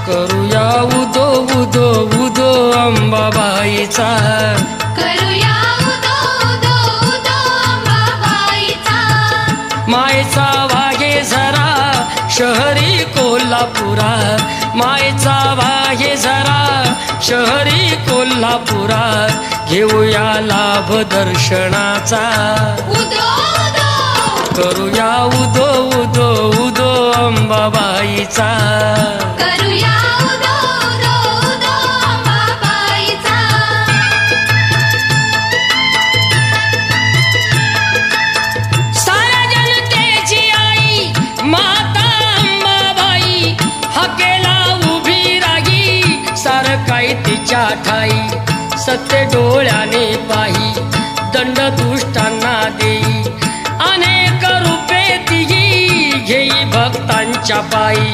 करूया उदो उदो उदो अंबाबाईचा, करूया उदो उदो उदो अंबाबाईचा. मायेचा वागे जरा शहरी कोल्हापुरा, मायेचा वागे जरा शहरी कोल्हापुरा, घेऊया लाभ दर्शनाचा, उदो उदो करूया उदो उदो उदो अंबाबाईचा. करूया उदो उदो उदो अंबाबाईचा. साऱ्या जनतेची आई माता अंबाबाई, हकेला उभी राही सारं काही तिच्या ठाई, सत्य डोळ्याने पाही दंड दुष्टांना देई, अनेक रूपे तिही घेई भक्तांच्या पायी.